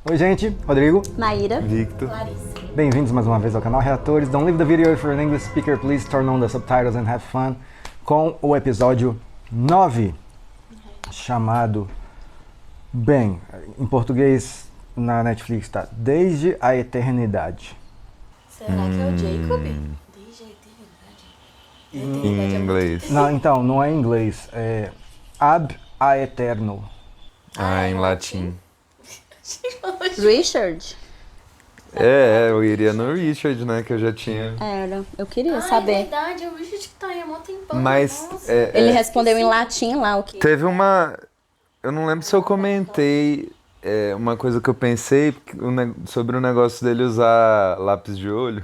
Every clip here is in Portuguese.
Oi gente, Rodrigo, Maíra, Victor. Larissa. bem-vindos mais uma vez ao canal Reatores. Don't leave the video if you're an English speaker, please turn on the subtitles and have fun com o episódio 9, chamado, bem, em português na Netflix tá Desde a Eternidade. Será que é o Jacob? Desde a eternidade. Em inglês. Não, então, não é em inglês, é Ab a Eterno. Em latim. Richard. Eu iria no Richard, né, que eu já tinha. Era, eu queria É saber. verdade, é o Richard que tá aí há mó tempão. Mas Nossa. Ele respondeu em latim lá o que. teve uma... Eu não lembro se eu comentei uma coisa que eu pensei sobre o negócio dele usar lápis de olho.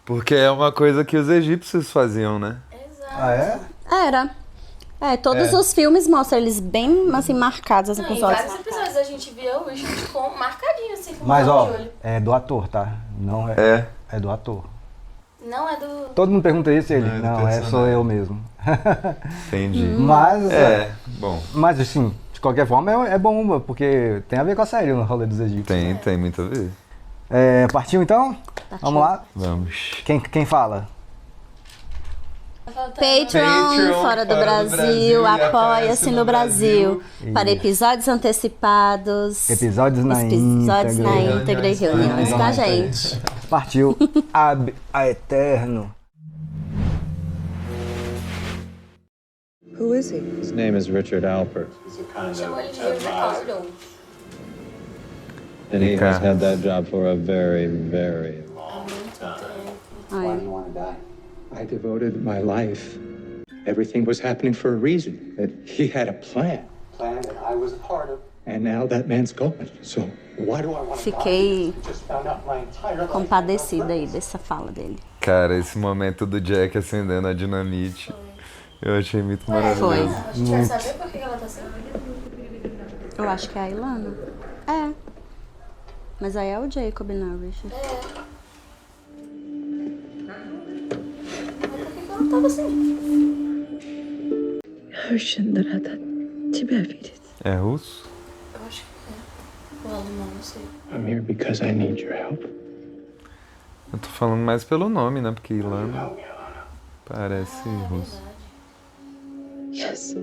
Porque é uma coisa que os egípcios faziam, né? Exato. Ah, é? Era. Todos os filmes mostram eles bem assim marcados assim, Não, com em os olhos. vários episódios a gente via o Richard com marcadinho assim, com Mas um ó, de olho. é do ator, tá? Não é, É. é do ator. Não é do... Todo mundo pergunta isso e ele, Não, é do não, sou personagem. eu mesmo. Entendi. Mas, Bom. mas assim, de qualquer forma é bom, porque tem a ver com a série no rolê dos egípcios. Tem muito a ver. Partiu então? Partiu. Vamos lá? Vamos. Quem fala? Patreon, fora do Brasil, apoia-se no Brasil. Para episódios antecipados. Episódios na Episódios na íntegra. íntegra e reuniões com a gente. Partiu Ab a Eterno. Who is he? His name is Richard Alpert, Chamou ele de Ricardo. and he has Ricardo. had that job for a very, very long Ai. you want to die? I devoted my life. Everything was happening for a reason. That he had a plan. Plan that I was a part of. And now that man's gone. So why do I want to Fiquei die? Just found out my entire life. compadecida aí dessa fala dele. Cara, esse momento do Jack acendendo a dinamite, eu achei muito maravilhoso. Foi. A gente vai saber por que ela tá sendo. Eu acho que é a Ilana. É. Mas aí é o Jacob, não, Richard. Por que ela tava assim? É russo? Eu acho que é. O alemão, não sei. I'm here because I need your help. Eu tô falando mais pelo nome, né? Porque Ilana Help me, Alana. parece russo. Yes.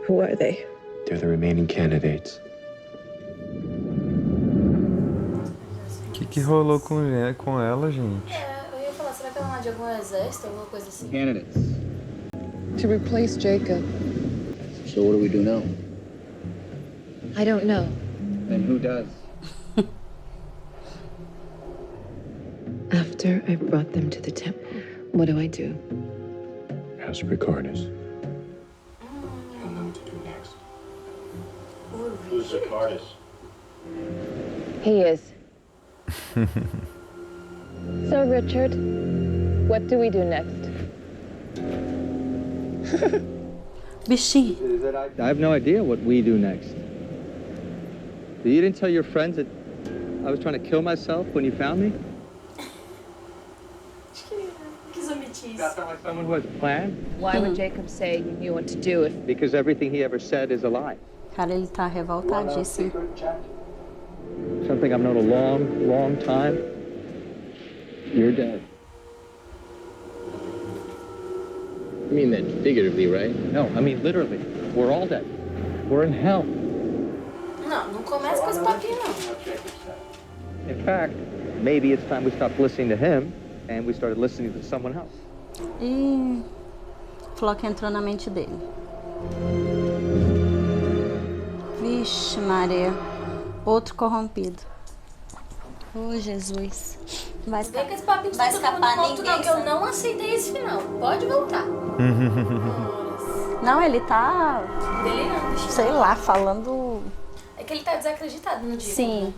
Who are they? They're the remaining candidates. O que rolou com ela, gente? Eu ia falar, será que ela não é de algum exército, alguma coisa assim? Candidates. To replace Jacob. So what do we do now? I don't know. Then who does? After I brought them to the temple, what do I do? Ask Ricardus. He'll know what to do next. Who's Ricardus? He is. So, Richard, what do we do next? Bichinho. I have no idea what we do next. You didn't tell your friends that I was trying to kill myself when you found me? Quis omitir That isso. sound like someone who has a plan? Why would Jacob say you knew what to do if... Because everything he ever said is a lie. Cara, ele tá revoltadíssimo. Secret chat? Something I've known a long, long time. You're dead. You mean that figuratively, right? No, I mean literally. We're all dead. We're in hell. Não começa com esse papinho, não. In fact, maybe it's time we stopped listening to him and we started listening to someone else. E falou que entrou na mente dele. Vixe, Maria. Outro corrompido. Oh, Jesus. Vai Vem com esse papinho de Vai todo mundo escapar morto, ninguém, não, que eu sabe? não aceitei esse final. Pode voltar. Não, ele tá, Delirando. sei lá, falando... É que ele tá desacreditado no dia. Sim.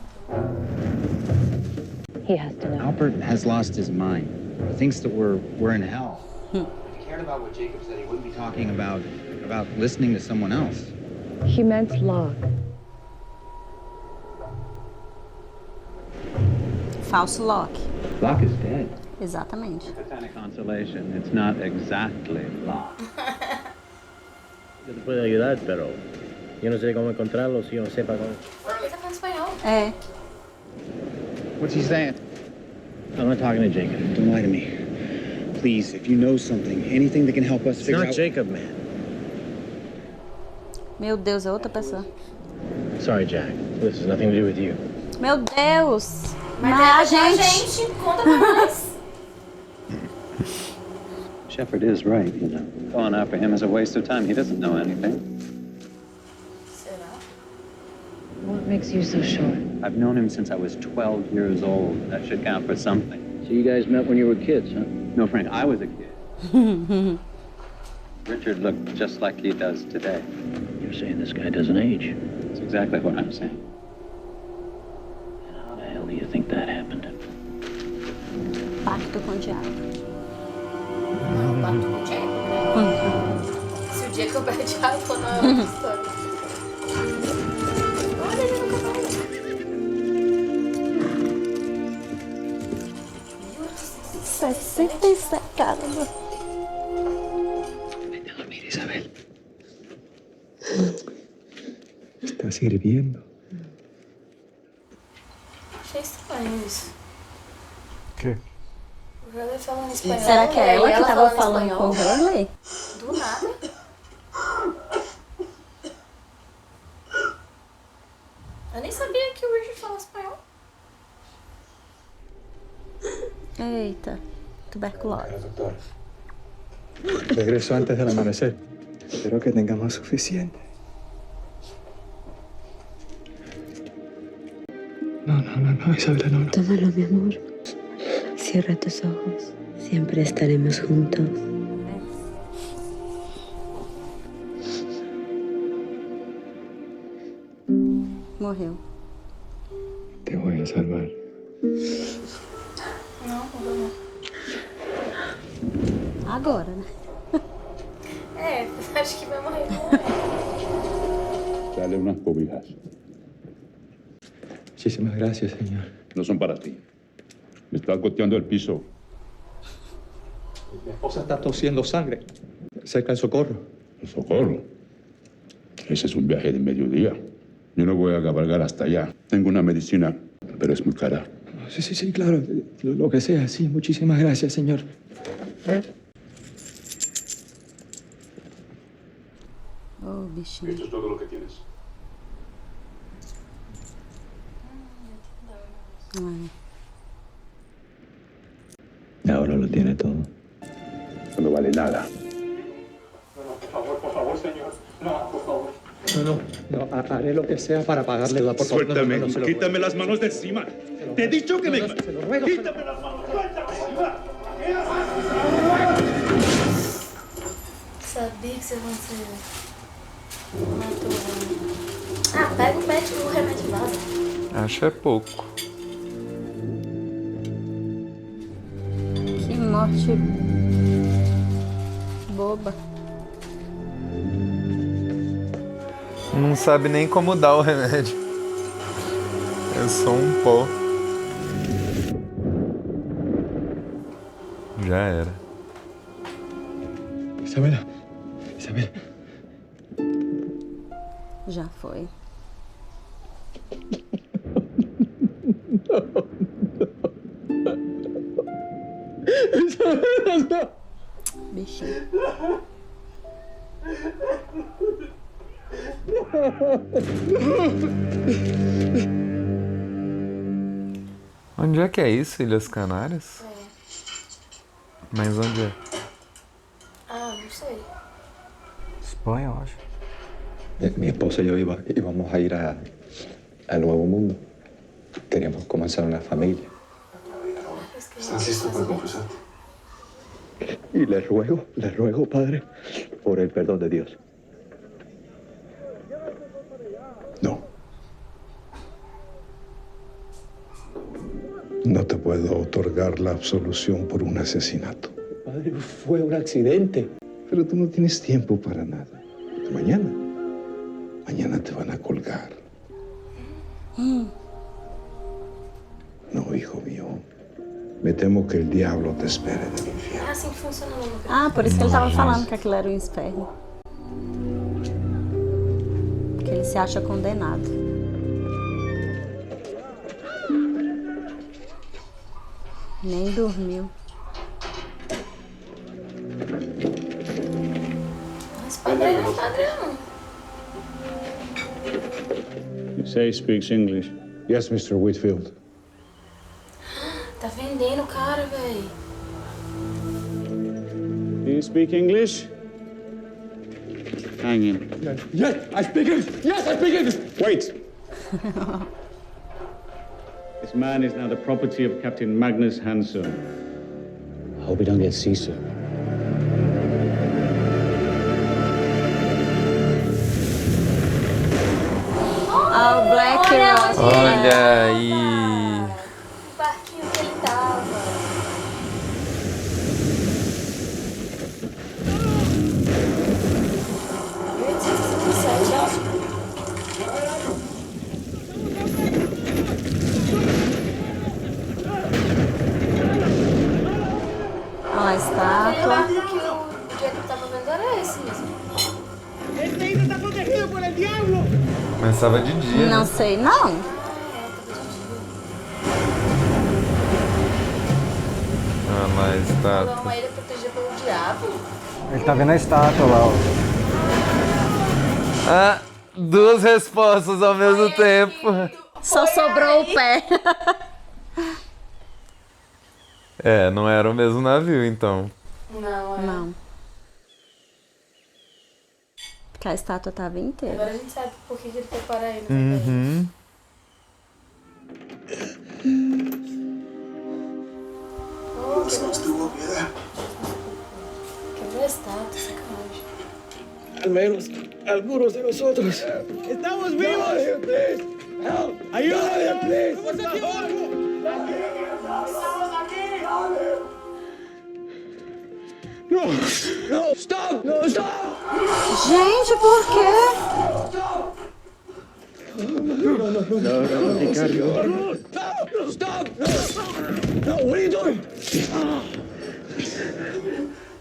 He has to know. Albert has lost his mind. He thinks that we're in hell. Hmm. If he cared about what Jacob said, he wouldn't be talking about listening to someone else. He meant Locke. Falso Loki. Locke is dead. Exatamente. Consolation. It's not exactly Locke. Yo te puedo ayudar, pero Yo no sé cómo encontrarlos, yo no sepa cómo. Ele tá falando espanhol. É. What's he saying? I'm not talking to Jacob. Don't lie to me. Please, if you know something, anything that can help us It's figure not out... Jacob, man. Meu Deus, é outra pessoa. Sorry, Jack. This has nothing to do with you. Meu Deus! Mas Mas é a a gente... gente. Conta pra nós. Shepard is right, you know. Going after him is a waste of time. He doesn't know anything. Será? What makes you so sure? I've known him since I was 12 years old. That should count for something. So you guys met when you were kids, huh? No, Frank, I was a kid. Richard looked just like he does today. You're saying this guy doesn't age. That's exactly what I'm saying. And how the hell do you think that happened? Pacto com o diabo. Não, bato com o Jacob. Se o Jacob é diabo, não é outra história. Olha, ele nunca falou. 67, caramba. Mira, Isabel. Estás hirviendo. Achei estranho isso. O quê? O Hurley falando espanhol. Será que é e ela que tava falando espanhol. com o Hurley? Do nada. Eu nem sabia que o Richard falava espanhol. Eita, tuberculose. Doctor. Regreso antes del amanecer. Espero que tengamos suficiente. No, Isabela, no. Tómalo, mi amor. Cierra tus ojos. Siempre estaremos juntos. Morreu. Te voy a salvar. Não, não. Agora, né? É, acho que vai morrer. Dale unas cobijas. Muchísimas gracias, señor. No son para ti. Me estás goteando el piso. Mi esposa está tosiendo sangre. Cerca del socorro. ¿El socorro? Ese es un viaje de mediodía. Yo no voy a cabalgar hasta allá. Tengo una medicina, pero es muy cara. Sí, claro. Lo que sea, sí. Muchísimas gracias, señor. Oh, bichinho. Esto es todo lo que tienes. Ai. Ahora lo tiene todo. No vale nada. Por favor, señor. No, por favor. No, haré lo que sea para pagarle la por favor. Suéltame, No, se lo quítame las manos de encima. Te he dicho que me... Se lo ruego. Quítame las manos, suéltame. Sabia que você ia matou. Ah, pega o remédio e vaza. Acho é pouco. Que morte boba. Não sabe nem como dar o remédio. É só um pó. Já era. Isabela. Já foi. Bichinho. Onde é que é isso, Ilhas Canárias? É. Mas onde é? Ah, não sei. Espanha, eu acho. Mi esposa y yo íbamos a ir al Nuevo Mundo. Queríamos comenzar una familia. ¿Estás listo para confesarte? Y le ruego, Padre, por el perdón de Dios. No. No te puedo otorgar la absolución por un asesinato. Padre, fue un accidente. Pero tú no tienes tiempo para nada. Mañana te van a colgar. No, hijo mío. Me temo que el diablo te espere en el infierno. Ah, assim que funciona no lugar. Ah, por isso que ele tava falando que aquilo era um inferno. Que ele se acha condenado. Nem dormiu. Mas padre não, padre não. You say he speaks English. Yes, Mr. Whitfield. Tá vendendo o cara, velho. Do you speak English? Hang him. Yes, I speak English. Yes, I speak English. Wait! This man is now the property of Captain Magnus Hansson. I hope we don't get seasick. Ah, o Black Rock. Olha aí. O barquinho que ele tava. Olha a estátua. Aquele barco que o Diego tava vendo era esse mesmo. Começava de dia. Não Né? sei, não. Ah, lá Ela é está. uma ilha protegida pelo diabo. Ele tá vendo a estátua lá, ó. Ah, duas respostas ao mesmo tempo. Só sobrou o pé. É, não era o mesmo navio, então. Não, é. Não. Porque a estátua tava inteira. Agora a gente sabe por que ele foi parar aí, né? Uhum. Oh, quebrou a estátua, sacanagem. Al menos algunos de nosotros estamos vivos. ¡Ayúdame, please! ¡Por favor! ¡Estamos aquí! No! No! Stop! No! Stop! Gente, por quê? No, Ricardo. No! Stop! No! No! What are you doing?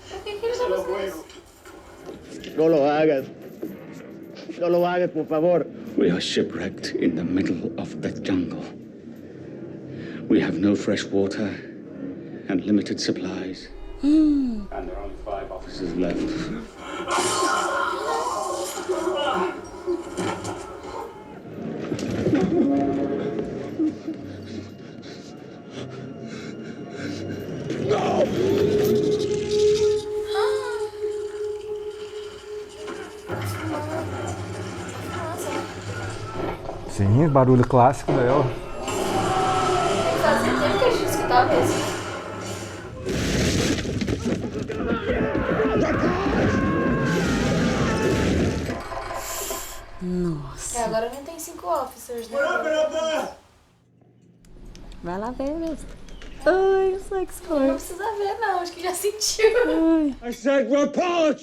Por que ele tá fazendo isso? No lo hagas. No lo hagas, por favor. We are shipwrecked in the middle of the jungle. We have no fresh water and limited supplies. And there are only 5 officers left. Sim, barulho clássico dela. Fazia tempo que a gente escutava isso. Nossa. É, agora não tem 5 officers, né? Vai lá ver mesmo. Ai, o sex Não corp. precisa ver, não. Acho que já sentiu. Ai. I said report!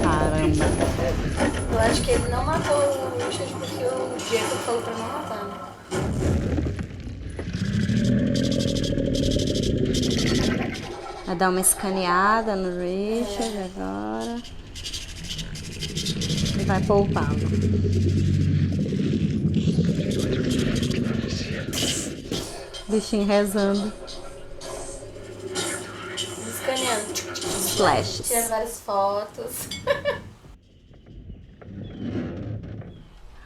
Caramba. Eu acho que ele não matou o Richard porque o Jacob falou pra não matar, né? Vai dar uma escaneada no Richard agora. E vai poupá-lo. Bichinho rezando. Escaneando. Flashes. Tirando várias fotos.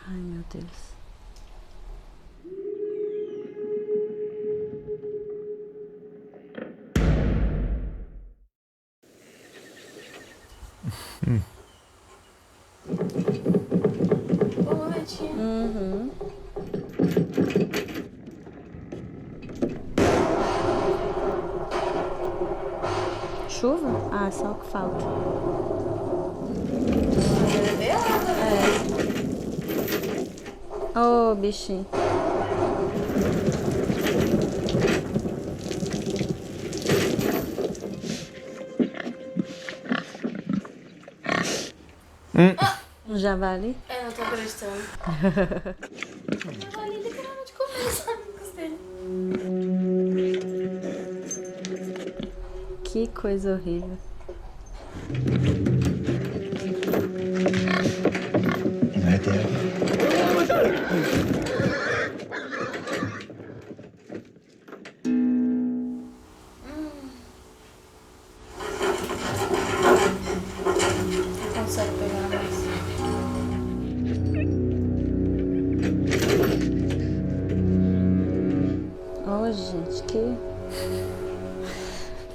Ai, meu Deus. Boa noite. Uhum. Chuva? Ah, só o que falta. É. Ô, bichinho. Um javali? É, não tô acreditando. Javali literalmente comeu os amigos dele. Que coisa horrível. Consegue pegar mais. Oh, gente, que...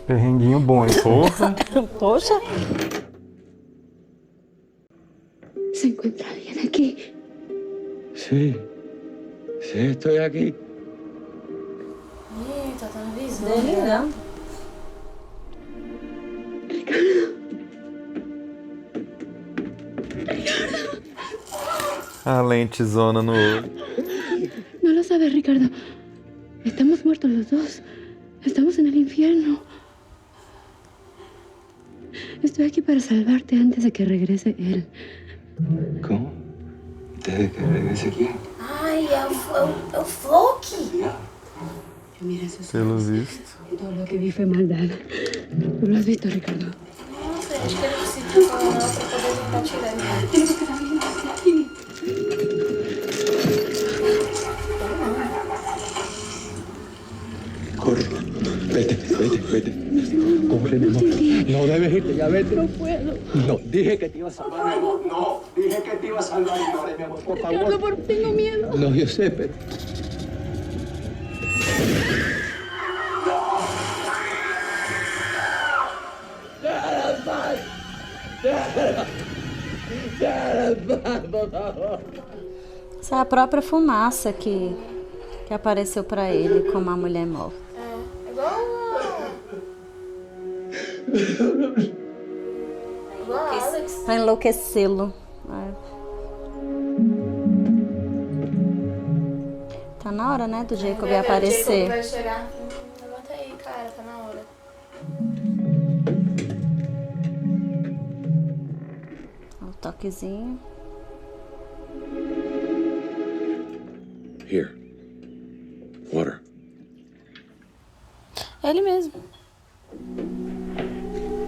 Perrenguinho bom, hein? Porra. Poxa. ¿Se encuentra alguien aquí? Sí. Sí, estoy aquí. Ih, tá dando visão. Delirando. A lentezona no olho. No lo sabes, Ricardo. Estamos muertos los dos. Estamos en el infierno. Estoy aquí para salvarte antes de que regrese él. ¿Cómo? ¿Antes de que regrese quién? Ai, é o Floki. Yo mira sus Pelo ojos. visto. Todo lo que vi fue maldad. ¿Tú lo has visto, Ricardo? Nossa, acho que ele precisa falar pra poder tentar tirar ele. Tengo que salir de aquí. Corre. Vete. Corre, mi amor. No debes irte, ya vete. No puedo. No, dije que te iba a salvar, mi amor. No, dije que te iba a salvar. No, mi amor, por favor. Ricardo, tengo miedo. No, yo sé, pero... Essa é a própria fumaça que apareceu pra ele como a mulher morta. É igual a Alex. Pra enlouquecê-lo. É. Tá na hora, né, do Jacob aparecer. O Jacob vai chegar. Levanta aí, cara, tá na hora. O toquezinho. Here. Water. É ele mesmo.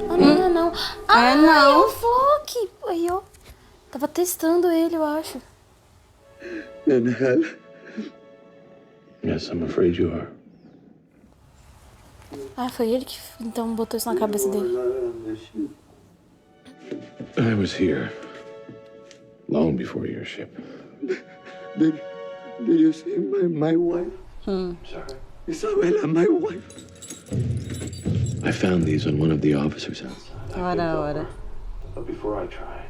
Ah, não. Ah, não. É o Floki. Aí, ó. Tava testando ele, eu acho. Nanel. Yes, I'm afraid you are. Ah, foi ele que então botou isso na cabeça dele. I was here long before your ship. Did you see my wife? Sorry. Isabella, my wife. I found these on one of the officers' houses. Ora. But before I try,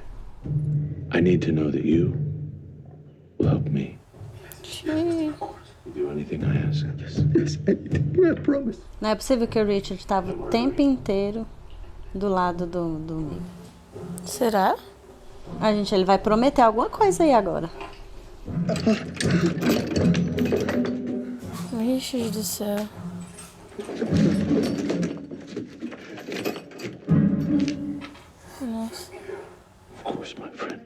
I need to know that you will help me. You do anything I ask. Yes, anything, I promise. Não é possível que o Richard tava o tempo inteiro do lado do Nick. Será? A gente, ele vai prometer alguma coisa aí agora. Vixe do céu. Nossa. Of course, my friend.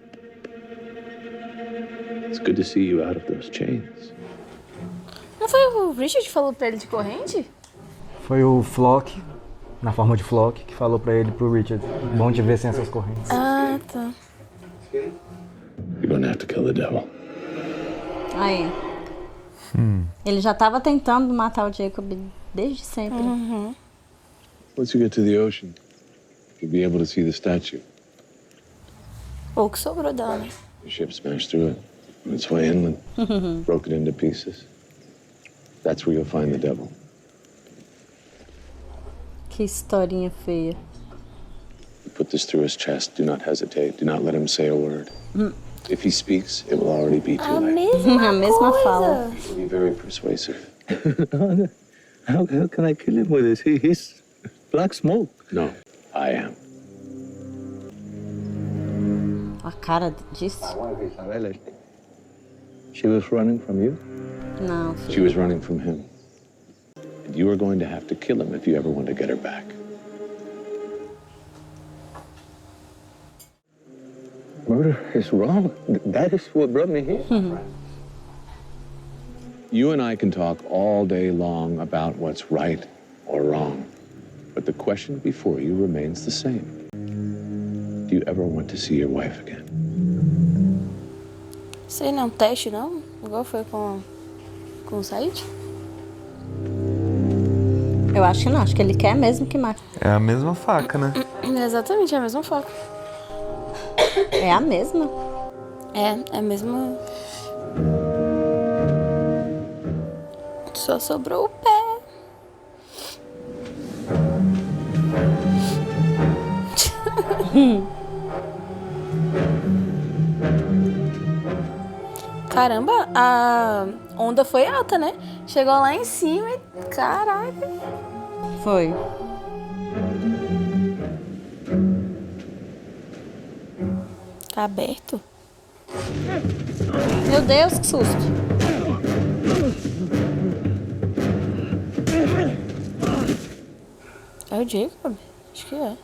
It's good to see you out of those chains. Não foi o Richard que falou pra ele de corrente? Foi o Flock, na forma de Flock, que falou pra ele, pro Richard. Bom te ver sem essas correntes. Ah, tá. You're gonna have to kill the devil. Aí. Ele já tava tentando matar o Jacob desde sempre. Uhum. Once you get to the ocean, you'll be able to see the statue. Ou que sobrou dela, né? The ship smashed through it on its way inland, broke it into pieces. That's where you'll find the devil. Que historinha feia. You put this through his chest. Do not hesitate. Do not let him say a word. If he speaks, it will already be too late. A mesma fala. It'll be very persuasive. How can I kill him with this? He's black smoke. No, I am. A cara disso? Isabella, she was running from you? Não, She was running from him. And you are going to have to kill him if you ever want to get her back. Murder is wrong. That is what brought me here. You and I can talk all day long about what's right or wrong. But But the question before you remains the same. Do you ever want to see your wife again? Isso aí não é um teste, não? Igual foi com o Said? Eu acho que não, acho que ele quer mesmo que mate. É a mesma faca, né? Exatamente, é a mesma faca. É a mesma? É a mesma. Só sobrou o pé. Caramba, a onda foi alta, né? Chegou lá em cima e... Caraca. Foi. Tá aberto? Meu Deus, que susto. É o Jacob? Acho que é.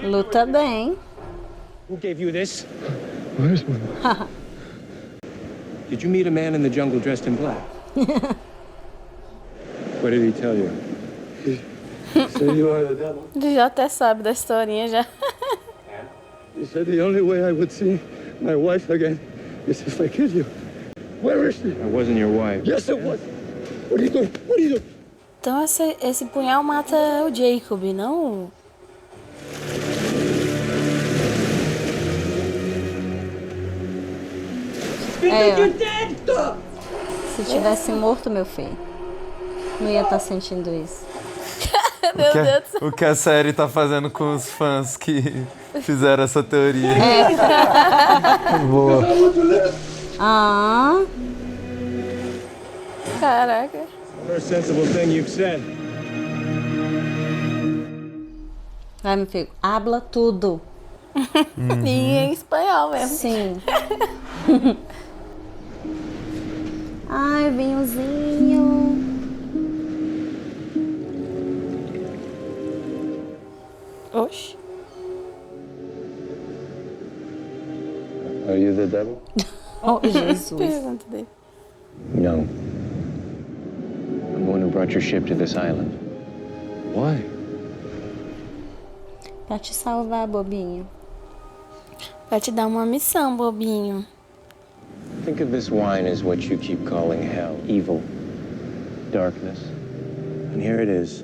Luta bem. Who gave you this? Where's my... Did you meet a man in the jungle dressed in black? What did he tell you? He said you are the devil. Ele já até sabe da historinha já. He said the only way I would see my wife again is if I kill you. Where is she? I wasn't your wife. Yes, it was. What are you doing? What are you doing? Então esse punhal mata o Jacob, não? Se tivesse morto, meu filho, não ia estar sentindo isso. Meu Deus do céu. O que a série tá fazendo com os fãs que fizeram essa teoria. Boa. Ah. Caraca. First sensible thing you've said. Vai, meu filho, habla tudo. E em espanhol mesmo. Sim. Ai, vinhozinho. Oxi. Are you the devil? Oh, Jesus. Pergunta dele. No. I'm the one who brought your ship to this island. Why? Pra te salvar, bobinho. Vai te dar uma missão, bobinho. Think of this wine as what you keep calling hell. Evil. Darkness. And here it is,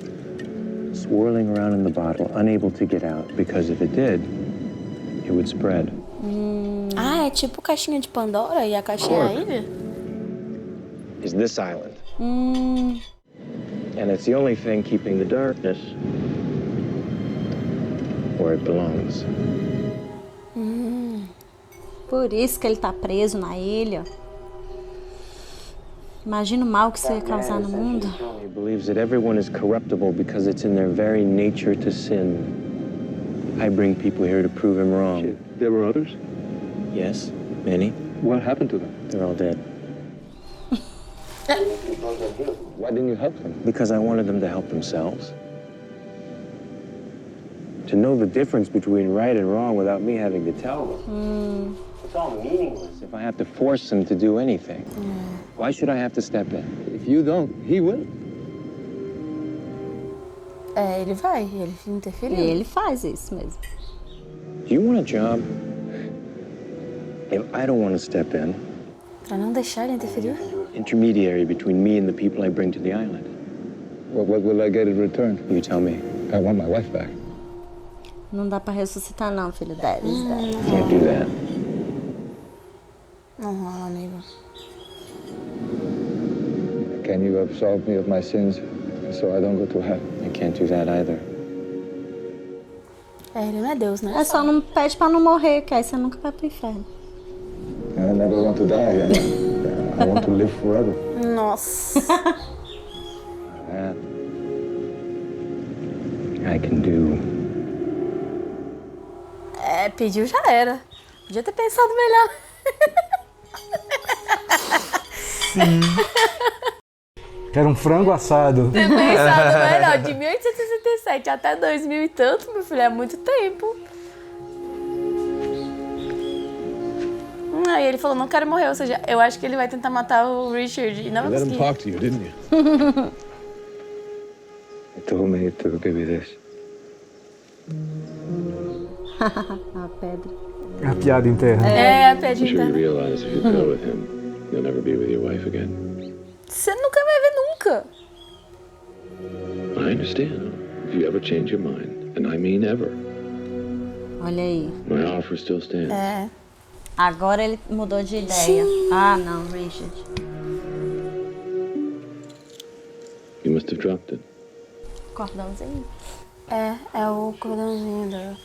swirling around in the bottle, unable to get out, because if it did, it would spread. Ah, é tipo caixinha de Pandora e a caixinha é a ilha? Is this island. And it's the only thing keeping the darkness where it belongs. Por isso que ele tá preso na ilha. Imagina o mal que isso ia causar no mundo. He believes that everyone is corruptible because it's in their very nature to sin. I bring people here to prove him wrong. There were others? Yes, many. What happened to them? They're all dead. Why didn't you help them? Because I wanted them to help themselves. To know the difference between right and wrong without me having to tell them. It's all meaningless if I have to force them to do anything. Why should I have to step in? If you don't, he will. É, ele vai, ele interferiu. E ele faz isso mesmo. Do you want a job? If I don't want to step in, Pra não deixar ele interferir. intermediary between me and the people I bring to the island. Well, what will I get in return? You tell me. I want my wife back. Não dá pra ressuscitar não, filho. Deve. Can't do that. Não rola, amigo. Can you absolve me of my sins so I don't go to hell? I can't do that either. É, ele não é Deus, né? É só não pede pra não morrer, que aí você nunca vai pro inferno. I never want to die again. I want to live forever. Nossa. That I can do. É, pediu já era. Podia ter pensado melhor. Quero um frango assado. Ter pensado melhor. De 1867 até 2000 e tanto, meu filho, é muito tempo. Aí ele falou, não quero morrer, ou seja, eu acho que ele vai tentar matar o Richard e não vai Let him conseguir. talk to you, didn't you? You told me it took give you this. A pedra. A piada interna. É, a I'm pedra sure you interna. realize if you go with him, you'll never be with your wife again. Você nunca vai ver nunca. I understand. If you ever change your mind, and I mean ever, Olha aí. my offer still stands. É. Agora ele mudou de ideia. Ah, não, Richard. You must have dropped it. Cordãozinho. É o cordãozinho dela.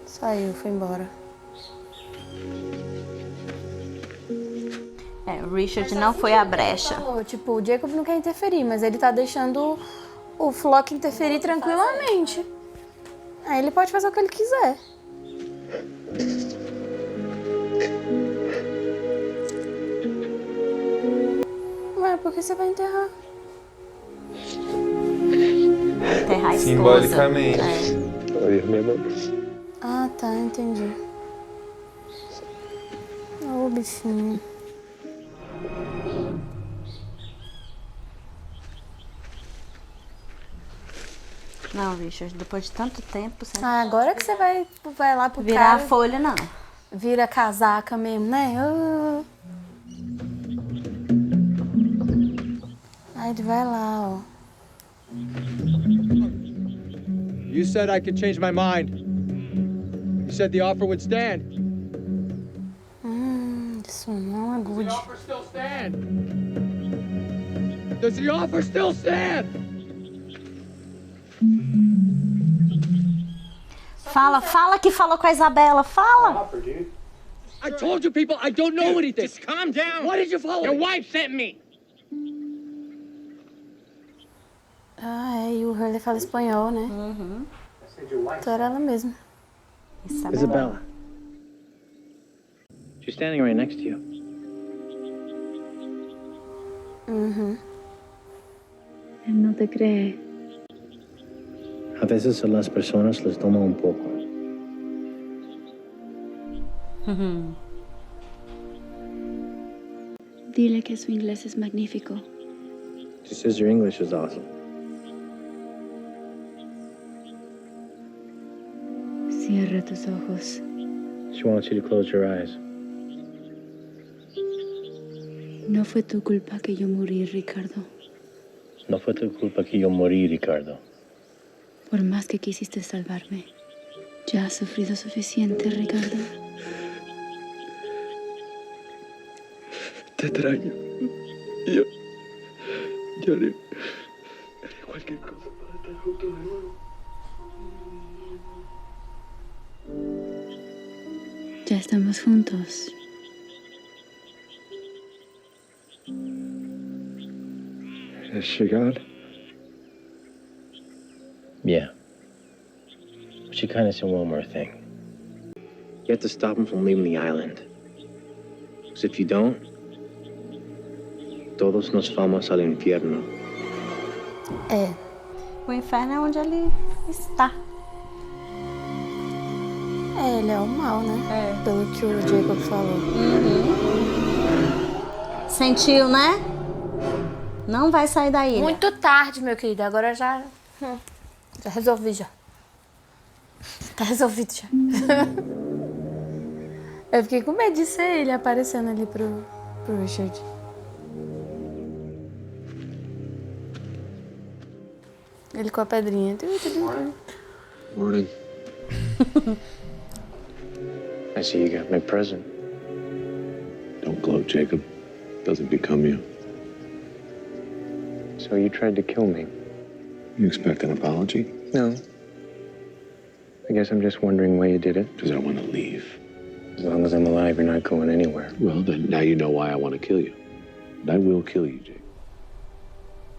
Saiu, foi embora. O Richard não foi à brecha. Tipo, o Jacob não quer interferir, mas ele tá deixando o Flock interferir tranquilamente. Aí ele pode fazer o que ele quiser. Ué, por que você vai enterrar? Enterrar a esposa. Simbolicamente. Ah, tá, entendi. Ô, bichinho. Não, Richard, depois de tanto tempo... Você... Ah, agora que você vai lá pro virar cara... a folha, não. Vira casaca mesmo, né? Aí ele vai lá, ó. You said I could change my mind. You said the offer would stand. Isso não é good. Does the offer still stand? Does the offer still stand? Fala que falou com a Isabela, fala! I told you people I don't know anything. Just calm down. Why did you follow Your me? wife sent me. Ah, e o Hurley fala espanhol, né? Uhum. Então era ela mesma. Isabella. She's standing right next to you. Uhum. Él no te cree. A veces a las personas les toma un poco. Dile que su inglés es magnífico. She says your English is awesome. Cierra tus ojos. She wants you to close your eyes. No fue tu culpa que yo morí, Ricardo. No fue tu culpa que yo morí, Ricardo. Por más que quisiste salvarme, ya has sufrido suficiente, Ricardo. Te extraño. Yo haré cualquier cosa para estar juntos de nuevo. Ya estamos juntos. Has she gone? Yeah. But she kind of said one more thing. You have to stop him from leaving the island. Because if you don't, todos nos vamos al infierno. É. O inferno é onde ele está. É, ele é o mal, né? É. Pelo que o Jacob falou. Sentiu, né? Não vai sair da ilha. Muito tarde, meu querido. Agora já resolvi já. Tá resolvido já. Eu fiquei com medo de ser ele aparecendo ali pro Richard. Ele com a pedrinha. Morning. I see you got my present. Don't gloat, Jacob. Doesn't become you. So you tried to kill me? You expect an apology? No. I guess I'm just wondering why you did it. Because I want to leave. As long as I'm alive, you're not going anywhere. Well, then now you know why I want to kill you. And I will kill you, Jacob.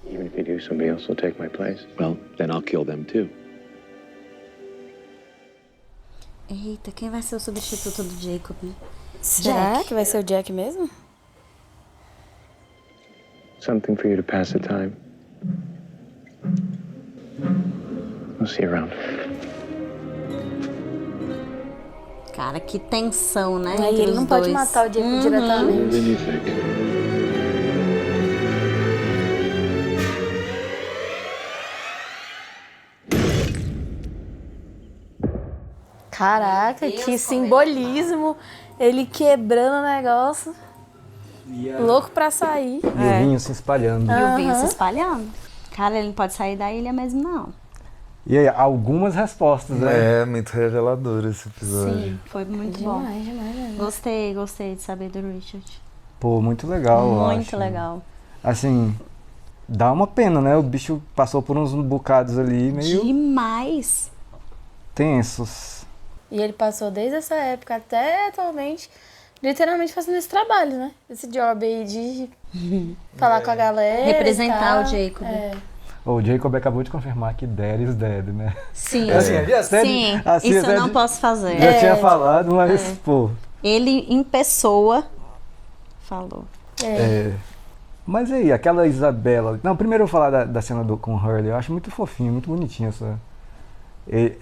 Even if you do, somebody else will take my place. Well, then I'll kill them too. Eita, quem vai ser o substituto do Jacob? Será Jack. que vai ser o Jack mesmo? Something for you to pass the time. We'll see you around. Cara, que tensão, né? Aí entre ele os não pode dois. matar o Jacob diretamente. More than you think. Caraca, que simbolismo. Ele quebrando o negócio. Louco pra sair. E o vinho se espalhando. E o vinho se espalhando. Cara, ele não pode sair da ilha mesmo, não. E aí, algumas respostas, né? É, muito revelador esse episódio. Sim, foi muito bom. Demais. Gostei de saber do Richard. Pô, muito legal, eu Muito acho. legal. Assim, dá uma pena, né? O bicho passou por uns bocados ali meio Demais. tensos. E ele passou desde essa época até atualmente, literalmente fazendo esse trabalho, né? Esse job aí de falar com a galera. Representar e tal. o Jacob. O Jacob acabou de confirmar que Dad is dead, né? Sim. Sim, assim, isso eu não posso fazer. Já tinha falado, mas, pô... Ele, em pessoa, falou. Mas aí, aquela Isabela... Não, primeiro eu vou falar da cena com o Hurley. Eu acho muito fofinho, muito bonitinho essa...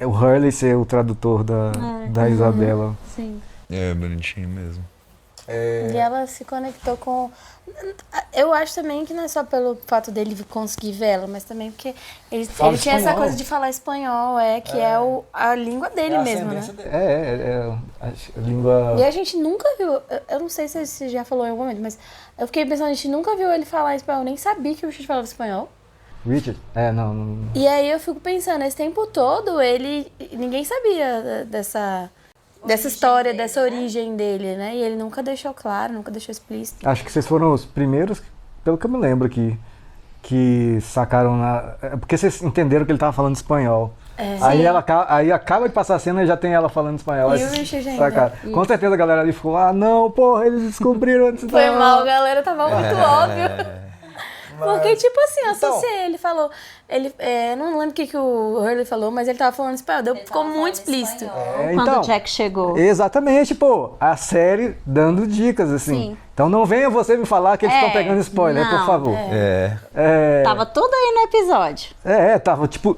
O Hurley ser o tradutor da Isabela. Sim. É, bonitinho mesmo. E ela se conectou com... Eu acho também que não é só pelo fato dele conseguir ver ela, mas também porque ele tinha essa coisa de falar espanhol, que é a língua dele mesmo, né? A língua... E a gente nunca viu, eu não sei se você já falou em algum momento, mas eu fiquei pensando, a gente nunca viu ele falar espanhol, eu nem sabia que o Richard falava espanhol. Richard? Não... E aí eu fico pensando, esse tempo todo, ninguém sabia dessa história, dessa origem dele, né? E ele nunca deixou claro, nunca deixou explícito. Acho que vocês foram os primeiros, pelo que eu me lembro, que sacaram porque vocês entenderam que ele tava falando espanhol. Aí acaba de passar a cena e já tem ela falando espanhol. E o Richard ainda. Com certeza a galera ali ficou, não, porra, eles descobriram antes. Foi mal, galera, tava muito óbvio. Porque, tipo assim, eu associei, ele falou... não lembro o que o Hurley falou, mas ele tava falando espanhol, ficou muito explícito. Quando o Jack chegou. Exatamente, pô, a série dando dicas, assim. Sim. Então não venha você me falar que eles estão pegando spoiler, por favor. Tava tudo aí no episódio. Tava, tipo,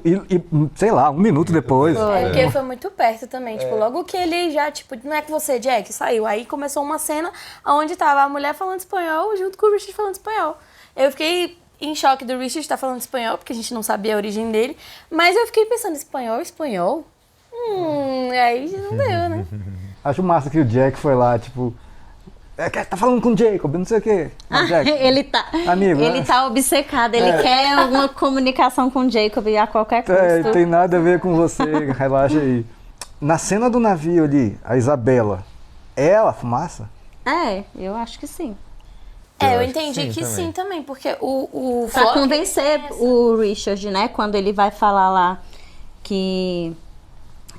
sei lá, 1 minuto depois. Porque foi muito perto também, tipo, logo que ele já, tipo, não é com você, Jack, saiu. Aí começou uma cena onde tava a mulher falando espanhol junto com o Richard falando espanhol. Eu fiquei em choque do Richard estar falando espanhol, porque a gente não sabia a origem dele. Mas eu fiquei pensando, espanhol? Aí não deu, né? Acho massa que o Jack foi lá, tipo... tá falando com o Jacob, não sei o quê. Jack, ele tá... Amigo, ele tá obcecado, ele quer alguma comunicação com o Jacob a qualquer custo. Tem nada a ver com você, relaxa aí. Na cena do navio ali, a Isabela, é ela a fumaça? Eu acho que sim. Eu entendi que sim também, porque pra convencer o Richard, né, quando ele vai falar lá que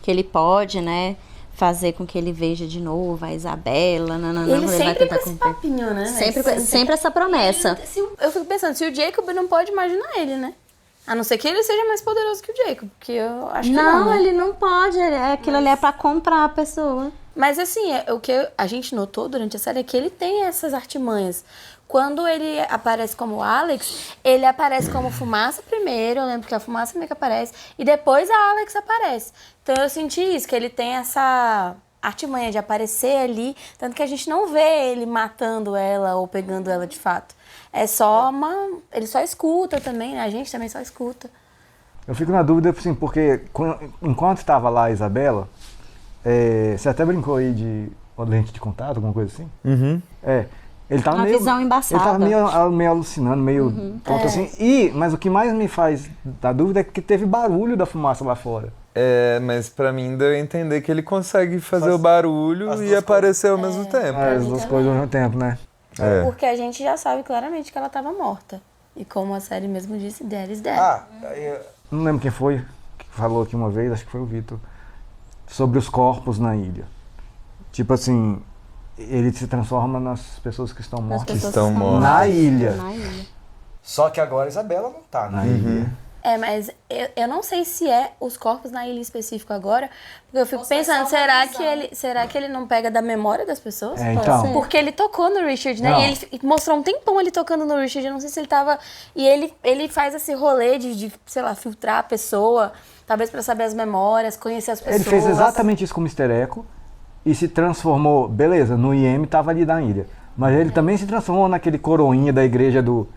ele pode, né, fazer com que ele veja de novo a Isabela, ele sempre com esse papinho, né? Sempre essa promessa. Eu fico pensando, se o Jacob não pode, imagina ele, né? A não ser que ele seja mais poderoso que o Jacob, porque eu acho que não. Não, ele não pode, aquilo ali é pra comprar a pessoa. Mas assim, o que a gente notou durante a série é que ele tem essas artimanhas. Quando ele aparece como Alex, ele aparece como fumaça primeiro, eu lembro que a fumaça meio que aparece, e depois a Alex aparece. Então eu senti isso, que ele tem essa artimanha de aparecer ali, tanto que a gente não vê ele matando ela ou pegando ela de fato. É só ele só escuta também, né? A gente também só escuta. Eu fico na dúvida, assim, porque enquanto estava lá a Isabela, você até brincou aí de lente de contato, alguma coisa assim? Uhum. Ele tava visão embaçada. Ele tava meio alucinando, meio tonto assim. Mas o que mais me faz dar dúvida é que teve barulho da fumaça lá fora. Mas pra mim deu a entender que ele consegue fazer o barulho e aparecer ao mesmo tempo. As duas coisas ao mesmo tempo, né? Porque a gente já sabe claramente que ela tava morta. E como a série mesmo disse, Dad is dead. Não lembro quem foi que falou aqui uma vez, acho que foi o Vitor, sobre os corpos na ilha. Tipo assim, ele se transforma nas pessoas que estão mortas. Na ilha. Só que agora a Isabela não tá na ilha. Mas eu não sei se os corpos na ilha em específico agora, porque eu fico pensando, será que ele não pega da memória das pessoas? Então. Porque ele tocou no Richard, né? Não. E ele mostrou um tempão ele tocando no Richard, eu não sei se ele tava... E ele faz esse rolê de sei lá, filtrar a pessoa. talvez pra saber as memórias, conhecer as pessoas. Ele fez exatamente isso com o Mr. Echo e se transformou, beleza, no IM tava ali na ilha. Mas ele também se transformou naquele coroinha da igreja do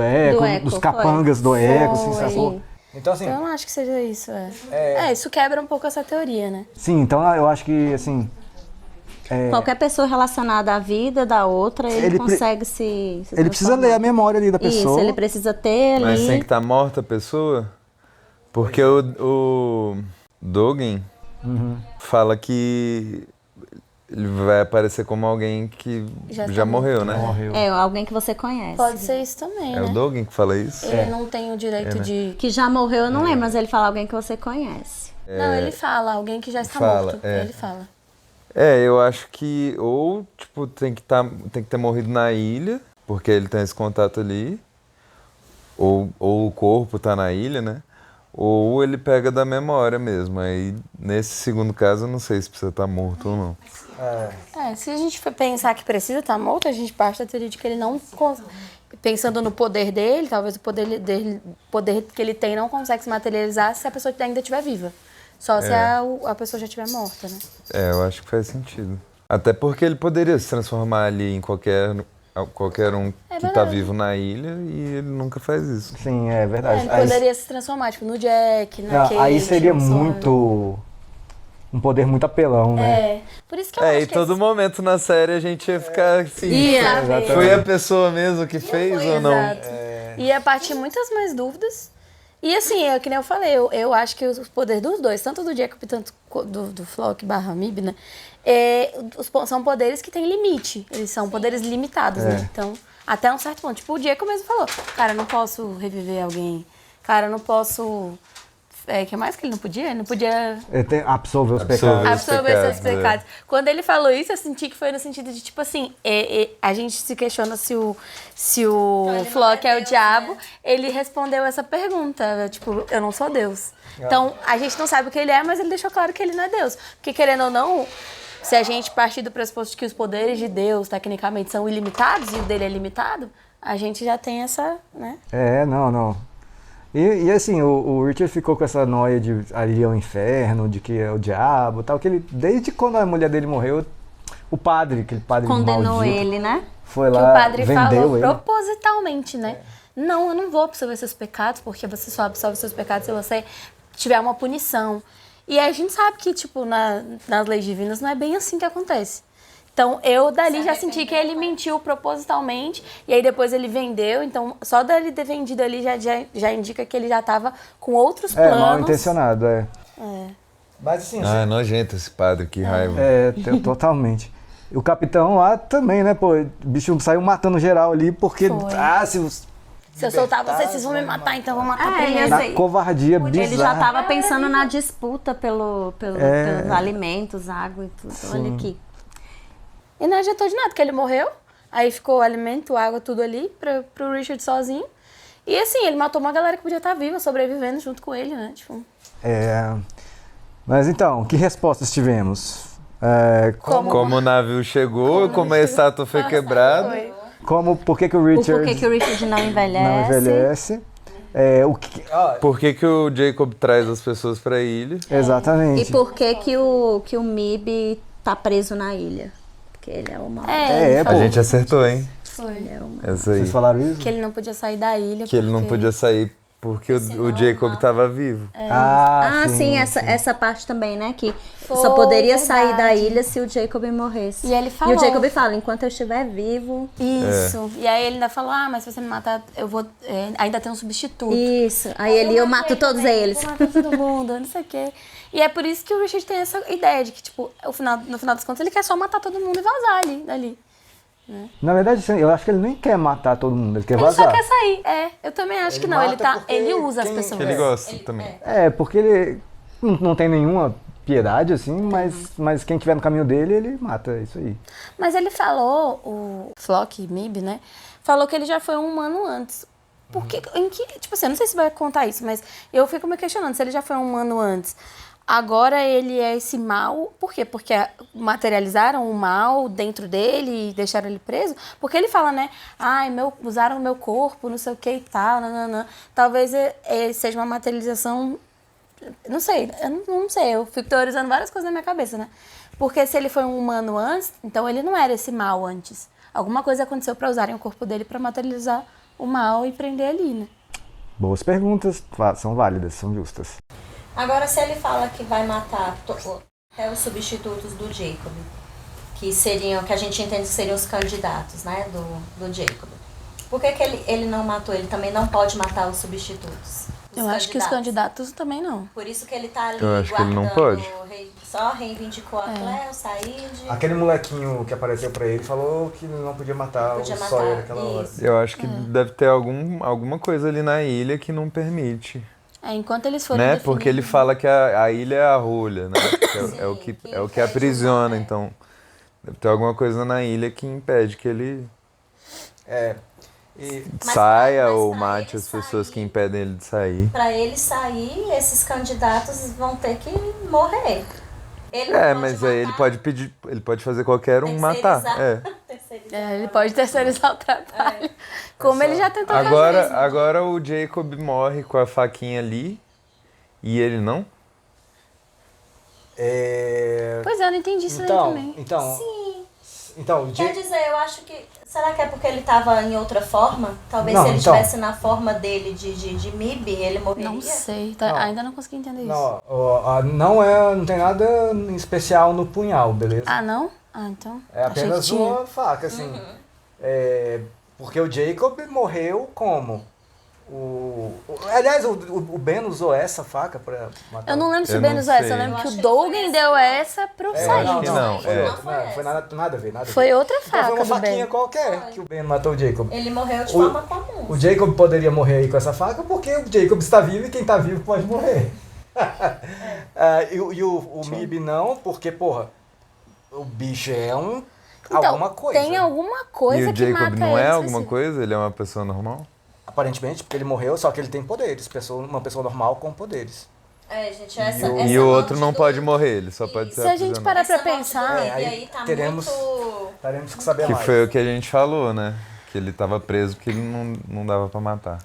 Echo, dos capangas do Echo, assim, sacou? Então, assim, eu não acho que seja isso, isso quebra um pouco essa teoria, né? Sim, então eu acho que, assim... Qualquer pessoa relacionada à vida da outra, ele consegue se ele precisa ler a memória ali da pessoa. Isso, ele precisa ter ali... Mas tem que estar morta a pessoa? Porque o Dogen fala que ele vai aparecer como alguém que já morreu, né? Alguém que você conhece. Pode ser isso também, né? É o Dogen que fala isso? Ele não tem o direito de... Que já morreu, eu não lembro, mas ele fala alguém que você conhece. Não, ele fala, alguém que já está morto. Ele fala. Eu acho que ou, tipo, tem que ter morrido na ilha, porque ele tem esse contato ali, ou o corpo tá na ilha, né? Ou ele pega da memória mesmo. Aí, nesse segundo caso, eu não sei se precisa estar morto ou não. Se a gente for pensar que precisa estar morto, a gente parte da teoria de que ele não... Pensando no poder dele, talvez o poder que ele tem não consegue se materializar se a pessoa ainda estiver viva. Só se a pessoa já estiver morta, né? Eu acho que faz sentido. Até porque ele poderia se transformar ali em qualquer um que tá vivo na ilha e ele nunca faz isso. Sim, é verdade. Ele poderia se transformar, tipo, no Jack, naquele... Aí seria muito... Um poder muito apelão, né? Por isso que eu acho e todo momento na série a gente ia ficar assim... Foi a pessoa mesmo que fez ou não? Ia partir muitas mais dúvidas. E assim, que nem eu falei, eu acho que os poderes dos dois, tanto do Jacob quanto do Flock / Mib, né? São poderes que têm limite. Eles são poderes limitados, né? Então, até um certo ponto. Tipo, o Jacob mesmo falou, cara, eu não posso reviver alguém. Cara, eu não posso... que mais que ele não podia? Ele não podia... Absorver os pecados. Absorver seus pecados. Quando ele falou isso, eu senti que foi no sentido de, tipo assim, a gente se questiona se o Flock é o diabo. Ele respondeu essa pergunta, tipo, eu não sou Deus. Então, a gente não sabe o que ele é, mas ele deixou claro que ele não é Deus. Porque, querendo ou não, se a gente partir do pressuposto de que os poderes de Deus, tecnicamente, são ilimitados e o dele é limitado, a gente já tem essa, né? Não. E assim, o Richard ficou com essa noia de ali é o inferno, de que é o diabo e tal, que ele, desde quando a mulher dele morreu, aquele padre condenou maldito, ele, né? Foi que lá, o padre falou ele. propositalmente, né? Não, eu não vou absorver seus pecados, porque você só absorve seus pecados se você tiver uma punição. E a gente sabe que, tipo, nas leis divinas não é bem assim que acontece. Então, eu dali já senti que ele mentiu propositalmente, e aí depois ele vendeu, então só dele ter vendido ali já indica que ele já estava com outros planos. Mal intencionado, Mas assim... é nojento esse padre, que raiva. Totalmente. E o capitão lá também, né, pô, o bicho saiu matando geral ali, porque... Se eu soltar vocês vão me matar, então eu vou matar primeiro. Na covardia bizarra. Ele já estava pensando na disputa pelos alimentos, água e tudo. Olha aqui. E não adiantou de nada, porque ele morreu, aí ficou alimento, água, tudo ali pro Richard sozinho. E assim, ele matou uma galera que podia estar viva, sobrevivendo junto com ele, né? Tipo... Mas então, que respostas tivemos? Como o navio chegou, como a estátua foi quebrada. Por que o Richard... Por que o Richard não envelhece. Por que o Jacob traz as pessoas pra ilha. Exatamente. E por que o Mib tá preso na ilha. Porque ele é o mal. A gente acertou, hein? Foi. Essa aí. Vocês falaram isso? Que ele não podia sair da ilha. Que ele não podia sair porque o Jacob estava vivo. Sim, essa parte também, né? Que só poderia sair da ilha se o Jacob morresse. E ele falou. E o Jacob fala, enquanto eu estiver vivo... Isso. E aí ele ainda falou, mas se você me matar, eu vou... ainda tem um substituto. Isso. Aí eu mato todos eles. Eu mato todo mundo, não sei o quê. E é por isso que o Richard tem essa ideia de que, tipo, no final das contas, ele quer só matar todo mundo e vazar dali. Né? Na verdade, eu acho que ele nem quer matar todo mundo, ele quer vazar. Ele só quer sair. Eu também acho que não. Ele usa as pessoas. Ele gosta também. Porque ele não tem nenhuma piedade, assim, mas quem estiver no caminho dele, ele mata, é isso aí. Mas ele falou, o Flock, Mib, né? Falou que ele já foi um humano antes. Tipo assim, eu não sei se vai contar isso, mas eu fico me questionando se ele já foi um humano antes. agora ele é esse mal. Por quê? Porque materializaram o mal dentro dele e deixaram ele preso. Porque ele fala, né? Ai, usaram o meu corpo, não sei o que e tal. Nananã. Talvez ele seja uma materialização... Não sei, eu não sei. Eu fico teorizando várias coisas na minha cabeça, né? Porque se ele foi um humano antes, então ele não era esse mal antes. Alguma coisa aconteceu para usarem o corpo dele para materializar o mal e prender ali, né? Boas perguntas, são válidas, são justas. Agora, se ele fala que vai matar os substitutos do Jacob, que a gente entende que seriam os candidatos, né, do Jacob. Por que ele não matou? Ele também não pode matar os substitutos. Eu acho que os candidatos também não. Por isso que ele tá ali Eu acho que ele não pode. Só reivindicou a Cleo, Said. Aquele molequinho que apareceu pra ele falou que não podia matar o Sawyer naquela hora. Eu acho que deve ter alguma coisa ali na ilha que não permite. Enquanto eles forem né? Porque ele fala que a ilha é a rolha, né? É o que aprisiona, então deve ter alguma coisa na ilha que impede que ele saia ou mate as pessoas que impedem ele de sair. Para ele sair, esses candidatos vão ter que morrer. Mas aí ele pode fazer qualquer um matar. Ele pode terceirizar o trabalho. Como ele já tentou agora o Jacob morre com a faquinha ali e ele não? Pois é, eu não entendi isso aí também. Quer dizer, eu acho que... Será que é porque ele estava em outra forma? Talvez se ele estivesse na forma dele de MIB, ele morreria? Não sei, ainda não consegui entender isso. Não tem nada especial no punhal, beleza? Ah, não? Ah, então. É apenas uma faca, assim. Porque o Jacob morreu como? Aliás, o Ben usou essa faca pra matar. Eu não lembro se o Ben usou essa, eu lembro que o Dogen deu essa pro Said. Não foi nada a ver. Foi outra faca. Foi uma faquinha qualquer que o Ben matou o Jacob. Ele morreu de forma comum. O Jacob poderia morrer aí com essa faca porque o Jacob está vivo e quem está vivo pode morrer. E o Mib não, porque, porra, o bicho é alguma coisa. Tem alguma coisa que mata ele. E o Jacob não é alguma coisa? Ele é uma pessoa normal? Aparentemente, porque ele morreu, só que ele tem poderes. Uma pessoa normal com poderes. Gente, e o outro não pode morrer, ele só pode ser aprisionado. Se a gente parar pra pensar... teremos que saber mais. Que foi o que a gente falou, né? Que ele tava preso porque ele não dava pra matar.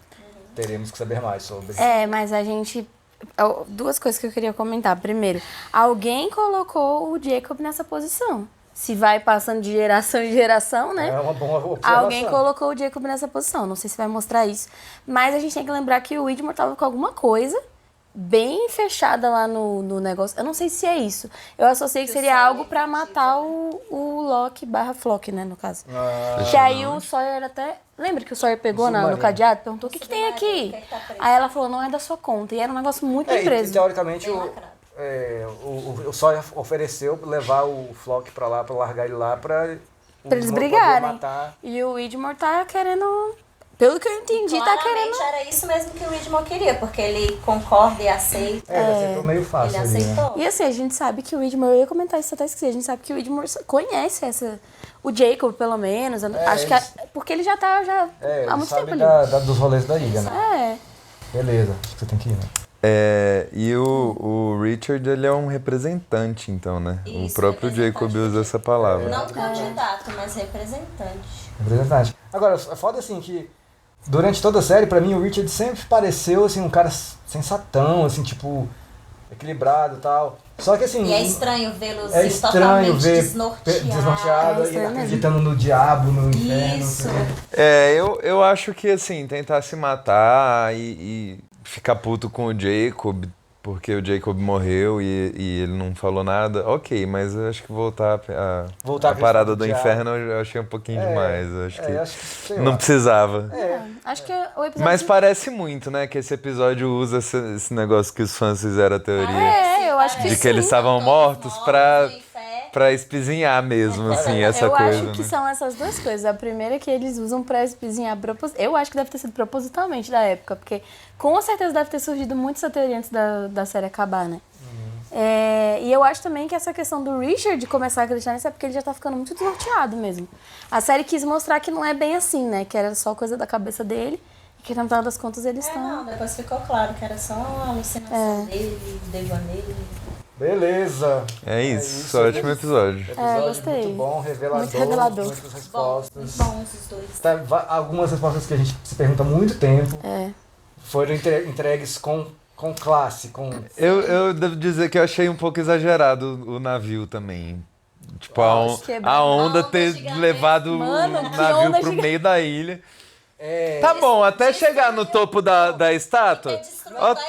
Teremos que saber mais sobre. Mas a gente... Duas coisas que eu queria comentar. Primeiro, alguém colocou o Jacob nessa posição. Se vai passando de geração em geração, né? É uma boa observação. Alguém colocou o Jacob nessa posição. Não sei se vai mostrar isso. Mas a gente tem que lembrar que o Widmore tava com alguma coisa bem fechada lá no negócio. Eu não sei se é isso. Eu associei que seria algo pra matar o Locke / Flock, né, no caso. Que aí o Sawyer até... Lembra que o Sawyer pegou no cadeado e perguntou, o que tem aqui? Aí ela falou, não é da sua conta. E era um negócio muito preso. Teoricamente, o Sawyer ofereceu levar o Flock pra lá, pra largar ele lá, pra eles brigarem. E o Widmore tá querendo... Pelo que eu entendi, tá querendo... era isso mesmo que o Widmore queria, porque ele concorda e aceita. Ele aceitou meio fácil. Ele aceitou. E assim, a gente sabe que o Widmore... Eu ia comentar isso até esqueci. A gente sabe que o Widmore conhece o Jacob, pelo menos. Acho que porque ele já tá há muito tempo ali. Dos rolês da ilha, né? Beleza, acho que você tem que ir, né? E o Richard, ele é um representante, então, né? Isso, o próprio Jacob usa essa palavra. Não candidato, mas representante. Representante. Agora, é foda assim que durante toda a série, pra mim, o Richard sempre pareceu assim, um cara sensatão, assim, tipo, equilibrado e tal. Só que assim... E é estranho vê-lo assim, totalmente desnorteado e acreditando no diabo, no inferno. Isso. Eu acho que assim, tentar se matar e ficar puto com o Jacob, porque o Jacob morreu e ele não falou nada, ok, mas eu acho que voltar a parada do inferno eu achei um pouquinho demais. Eu acho que não precisava. Acho que o episódio... Mas parece muito, né, que esse episódio usa esse negócio que os fãs fizeram a teoria. Eu acho que de que eles estavam mortos pra espizinhar mesmo, assim, essa coisa. Eu acho que são essas duas coisas. A primeira é que eles usam pra espizinhar eu acho que deve ter sido propositalmente da época, porque com certeza deve ter surgido muito essa teoria antes da série acabar, né? E eu acho também que essa questão do Richard começar a acreditar nisso é porque ele já tá ficando muito desnorteado mesmo. A série quis mostrar que não é bem assim, né? Que era só coisa da cabeça dele e que, no final das contas, eles estão... Não, depois ficou claro que era só uma alucinação dele, devaneio. Beleza. É isso, ótimo episódio. Gostei. Muito bom, revelador. Muito revelador. Muitas respostas. Bons os dois. Algumas respostas que a gente se pergunta há muito tempo É. foram entregues com classe. Eu devo dizer que eu achei um pouco exagerado o navio também. Tipo, a onda ter levado o navio pro meio da ilha. Tá bom, até chegar no topo da estátua,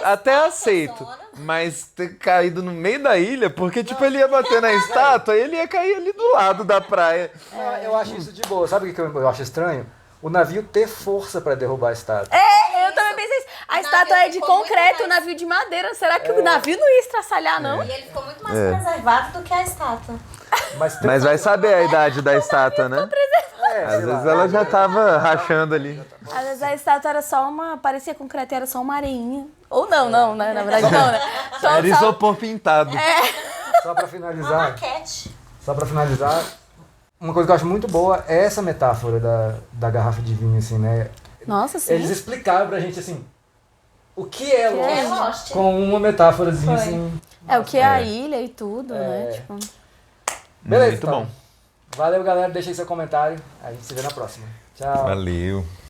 até aceito. Mas ter caído no meio da ilha, porque tipo, ele ia bater na estátua e ele ia cair ali do lado da praia. Eu acho isso de boa. Sabe o que eu acho estranho? O navio ter força pra derrubar a estátua. Eu também pensei isso. A estátua é de concreto, o navio de madeira. Será que o navio não ia estraçalhar, não? E ele ficou muito mais preservado do que a estátua. Mas vai saber a idade da estátua, né? Às vezes ela já tava rachando ali. Às vezes a estátua era só parecia concreto, era só uma areinha. Ou não, né? Na verdade não, né? Era isopor pintado. Só pra finalizar. Uma maquete. Só pra finalizar, uma coisa que eu acho muito boa é essa metáfora da garrafa de vinho, assim, né? Nossa, sim. Eles explicaram pra gente, assim, o que é Lost com uma metáforazinha, assim. O que é a ilha e tudo, né? Tipo... Beleza, muito então. bom. Valeu, galera. Deixa aí seu comentário. A gente se vê na próxima. Tchau. Valeu.